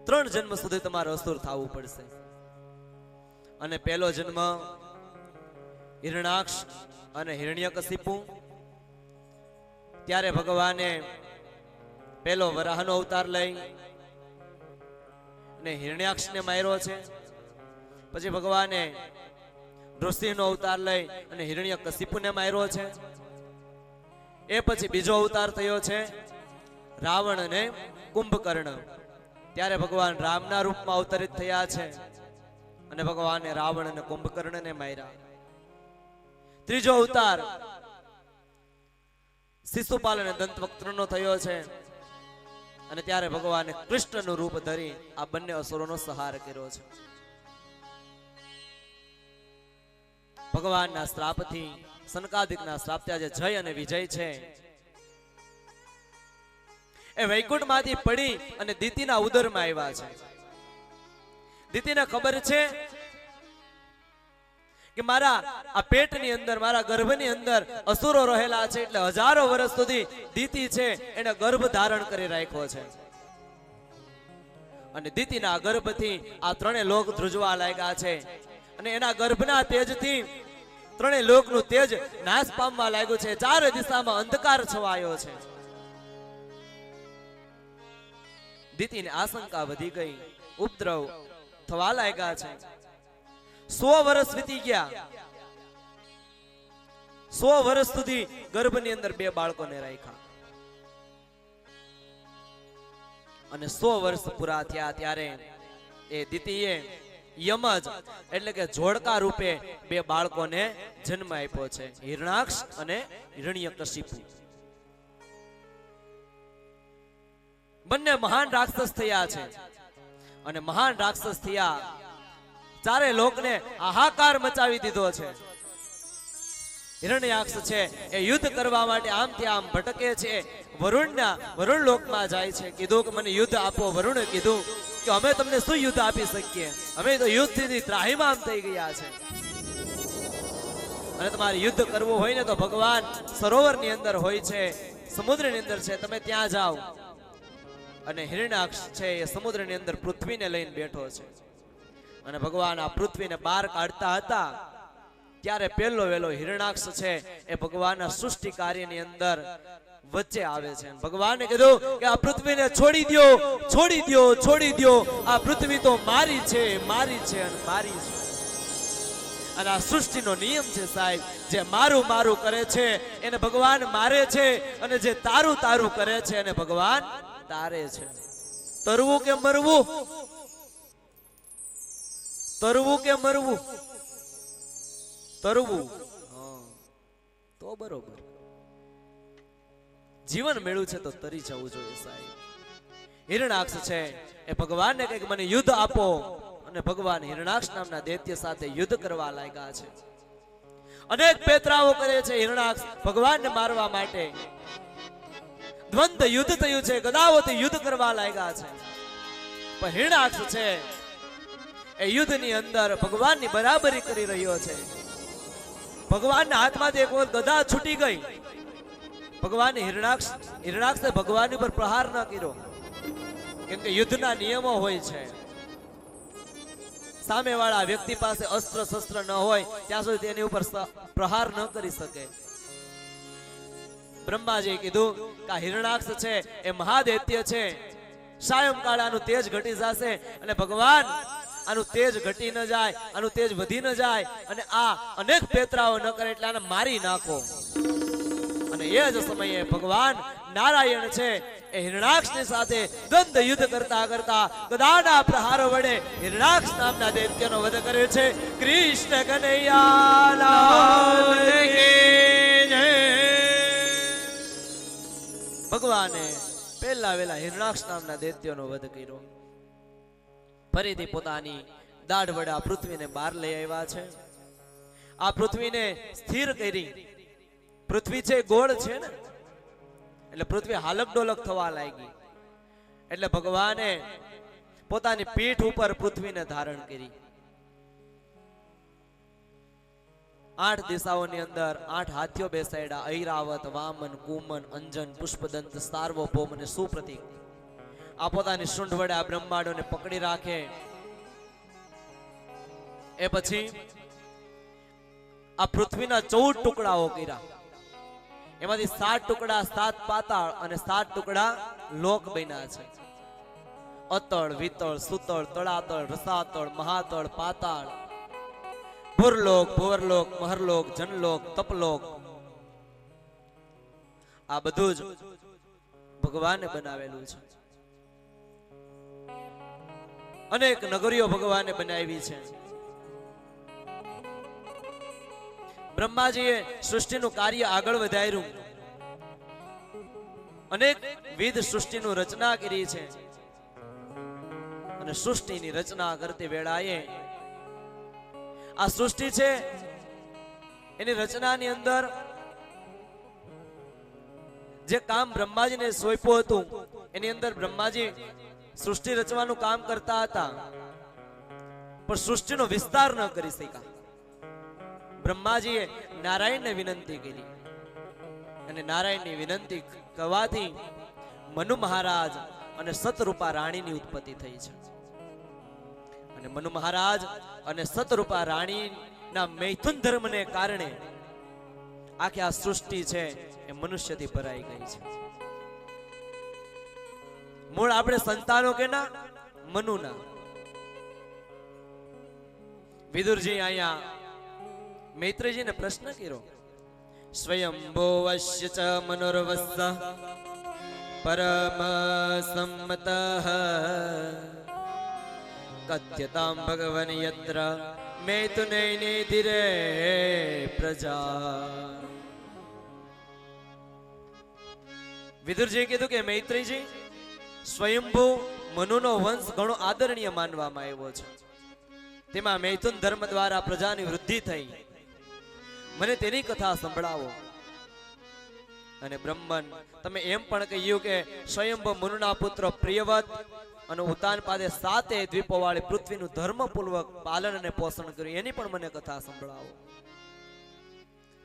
3 જન્મ સુધી તમારે અસુર થવું પડશે. અને પહેલો જન્મ હિરણાક્ષ અને હિરણ્યકશિપુ. ત્યારે ભગવાને પહેલો વરાહનો અવતાર લઈ અને હિરણ્યાક્ષને માર્યો છે. પછી ભગવાને નૃસિંહનો અવતાર લઈ અને હિરણ્યકશિપુને માર્યો છે. એ પછી બીજો અવતાર થયો છે રાવણ અને કુંભકર્ણ. ત્યારે ભગવાન રામના રૂપમાં અવતરિત થયા છે અને ભગવાને રાવણ અને કુંભકર્ણને માર્યા. ત્રીજો અવતાર શિશુપાલ અને દંતવક્ત્રનો થયો છે. અને ત્યારે ભગવાને કૃષ્ણનું રૂપ ધરી આ બંને અસુરોનો સંહાર કર્યો છે. ભગવાનના શ્રાપથી, સનકાદિકના શ્રાપથી આજે જય અને વિજય છે એ વૈકુંઠમાંથી પડી અને દિતિના ઉદરમાં આવ્યા છે. દિતિને ખબર છે કે મારા આ પેટની અંદર, મારા ગર્ભની અંદર અસુરો રહેલા છે, એટલે હજારો વર્ષ સુધી દિતિ છે એને ગર્ભ ધારણ કરી રાખ્યો છે. અને દિતિના ગર્ભથી આ ત્રણેય લોક ધ્રુજવા લાગ્યા છે અને એના ગર્ભના તેજથી ત્રણેય લોકનું તેજ નાશ પામવા લાગ્યું છે. ચારે દિશામાં અંધકાર છવાયો છે. દિતિની આશંકા વધી ગઈ, ઉપદ્રવ થવા લાગ્યા છે. 100 વર્ષ વીતી ગયા. 100 વર્ષ સુધી ગર્ભની અંદર 2 બાળકોને રાખ્યા અને 100 વર્ષ પૂરા થયા ત્યારે એ દિતિએ યમજ એટલે કે જોડકા રૂપે 2 બાળકોને જન્મ આપ્યો છે, હિરણાક્ષ અને હિરણ્યકશિપુ. બંને મહાન રાક્ષસ થયા છે અને મહાન રાક્ષસ થયા ચારે લોકને હાહાકાર મચાવી દીધો છે. હિરણ્યાક્ષ છે એ યુદ્ધ કરવા માટે આમથી આમ ભટકે છે. વરુણ લોકમાં જાય છે. કીધું કે મને યુદ્ધ આપો. વરુણે કીધું કે અમે તમને શું યુદ્ધ આપી શકીએ, અમે તો યુદ્ધથી ત્રાહિમામ થઈ ગયા છે. અને તમારે યુદ્ધ કરવું હોય ને તો ભગવાન સરોવરની અંદર હોય છે, સમુદ્રની અંદર છે, તમે ત્યાં જાઓ. અને હિરણ્યાક્ષ છે એ સમુદ્રની અંદર પૃથ્વીને લઈને બેઠો છે અને ભગવાન આ પૃથ્વીને બહાર કાઢતા હતા ત્યારે પહેલો વેલો હિરણાક્ષ છે એ ભગવાનના સૃષ્ટિ કાર્યની અંદર વચ્ચે આવે છે. ભગવાને કીધું કે આ પૃથ્વીને છોડી દો, છોડી દો, છોડી દો. આ પૃથ્વી તો મારી છે, મારી છે અને મારી છે. અને આ સૃષ્ટિનો નિયમ છે સાહેબ, જે મારું મારું કરે છે એને ભગવાન મારે છે અને જે તારું તારું કરે છે એને ભગવાન તારે છે. તરવું કે મરવું, તરવું કે મરવું? તરવું તો બરોબર. જીવન મેળવું છે તો તરી જવું જોઈએ સાહેબ. હિરણાક્ષ છે એ ભગવાનને કહે કે મને યુદ્ધ આપો અને ભગવાન હિરણાક્ષ નામના દૈત્ય સાથે યુદ્ધ કરવા લાગ્યા છે. અનેક પેતરાઓ કરે છે હિરણાક્ષ ભગવાનને મારવા માટે. દ્વંદ્વ યુદ્ધ થયું છે, ગદાઓથી યુદ્ધ કરવા લાગ્યા છે. પણ હિરણાક્ષ છે એ યુદ્ધની અંદર ભગવાનની બરાબરી કરી રહ્યો છે. ભગવાનના હાથમાંથી એક વખત ગદા છૂટી ગઈ. ભગવાન હિરણાક્ષે ભગવાન ઉપર પ્રહાર ન કર્યો, કેમ કે યુદ્ધના નિયમો હોય છે. સામેવાળા વ્યક્તિ પાસે અસ્ત્ર શસ્ત્ર ન હોય ત્યાં સુધી તેની ઉપર પ્રહાર ન કરી શકે. બ્રહ્માજીએ કીધું કે હિરણાક્ષ છે એ મહાદૈત્ય છે, સાયંકાળ આનું તેજ ઘટી જશે અને ભગવાન આનું તેજ ઘટી ન જાય, આનું તેજ વધી ન જાય અને આ અનેક પેતરાઓ ન કરે એટલે આને મારી નાખો. અને એ જ સમયે ભગવાન નારાયણ છે એ હિરણાક્ષની સાથે દ્વંદ્વ યુદ્ધ કરતા કરતા ગદાના પ્રહારો વડે હિરણાક્ષ નામના દૈત્યનો વધ કરે છે. કૃષ્ણ કનૈયા લાલ કી જય. ભગવાને પહેલા વેલા હિરણાક્ષ નામના દૈત્યનો વધ કર્યો. ફરીથી પોતાની દાઢ વડે આ પૃથ્વીને બહાર લઈ આવ્યા છે. આ પૃથ્વીને સ્થિર કરી. પૃથ્વી છે ગોળ છે ને, એટલે પૃથ્વી હાલક ડોલક થવા લાગી. એટલે ભગવાને પોતાની પીઠ ઉપર પૃથ્વીને ધારણ કરી. 8 દિશાઓની અંદર 8 હાથીઓ બેસાડ્યા. ઐરાવત, વામન, કુમન, અંજન, પુષ્પદંત, સાર્વભૌમ અને સુપ્રતીક. આ પોતાની સૂંઢ વડે આ બ્રહ્માંડોને પકડી રાખે. એ પછી આ પૃથ્વીના 14 ટુકડાઓ કર્યા. એમાંથી 7 ટુકડા 7 પાતાળ અને 7 ટુકડા લોક બન્યા છે. અતળ, વિતળ, સુતળ, તળાતળ, રસાતળ, મહાતળ, પાતાળ, ભુરલોક, ભુવરલોક, મહરલોક, જનલોક, તપલોક. આ બધું જ ભગવાને બનાવેલું છે. અનેક નગરીઓ ભગવાને બનાવી છે. બ્રહ્માજીએ સૃષ્ટિનું કાર્ય આગળ વધાર્યું અનેક વિધ સૃષ્ટિનું રચના કરી છે અને સૃષ્ટિની રચના કરતી વેળાએ આ સૃષ્ટિ છે એની રચનાની અંદર જે કામ બ્રહ્માજીને સોંપ્યું હતું એની અંદર બ્રહ્માજી સૃષ્ટિ રચવાનું કામ કરતા હતા, પણ સૃષ્ટિનો વિસ્તાર ન કરી શક્યા. બ્રહ્માજીએ નારાયણને વિનંતી કરી અને નારાયણની વિનંતી કરવાથી મનુ મહારાજ અને સતરૂપા રાણીની ઉત્પત્તિ થઈ છે. અને મનુ મહારાજ અને સતરૂપા રાણીના મૈથુન ધર્મને કારણે આખી આ સૃષ્ટિ છે એ મનુષ્યથી ભરાઈ ગઈ છે. મૂળ આપણે સંતાનો કેના? મનુના. વિદુરજી અહીંયા મૈત્રીજીને પ્રશ્ન કર્યો, સ્વયંભોવસ્ય ચ મનોર્વસ્સ પરમ સંમતઃ કથ્યતામ ભગવન યત્ર મૈથુનૈને ધીરે પ્રજા. વિદુરજીએ કીધું કે મૈત્રીજી, સ્વયંભૂ મનુનો વંશ ઘણો આદરણીય માનવામાં આવ્યો છે. તેમાં મૈથુન ધર્મ દ્વારા પ્રજાની વૃદ્ધિ થઈ. મને તેની કથા સંભળાવો. અને બ્રહ્મન તમે એમ પણ કહ્યું કે સ્વયંભૂ મનુના પુત્ર પ્રિયવત અને ઉતાનપાદે 7 દ્વીપો વાળી પૃથ્વીનું ધર્મપૂર્વક પાલન અને પોષણ કર્યું, એની પણ મને કથા સંભળાવો.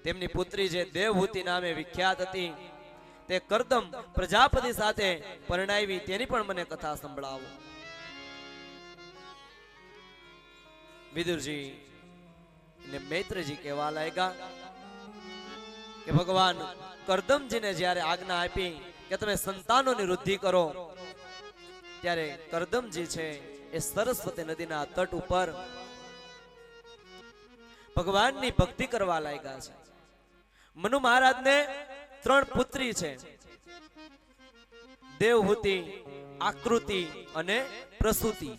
તેમની પુત્રી જે દેવહૂતિ નામે વિખ્યાત હતી તે કરદમ પ્રજાપતિ સાથે પરણાવી, તેની પણ મને કથા સંભળાવો. વિદુરજી ને મૈત્રજી કહેવા લાગ્યા કે ભગવાન કરદમજીને જ્યારે આજ્ઞા આપી કે તમે સંતાનોની વૃદ્ધિ કરો, ત્યારે કરદમજી છે એ સરસ્વતી નદીના તટ ઉપર ભગવાનની ભક્તિ કરવા લાગ્યા છે. મનુ મહારાજને 3 પુત્રી છે, દેવહૂતિ, આકૃતિ અને પ્રસૂતિ.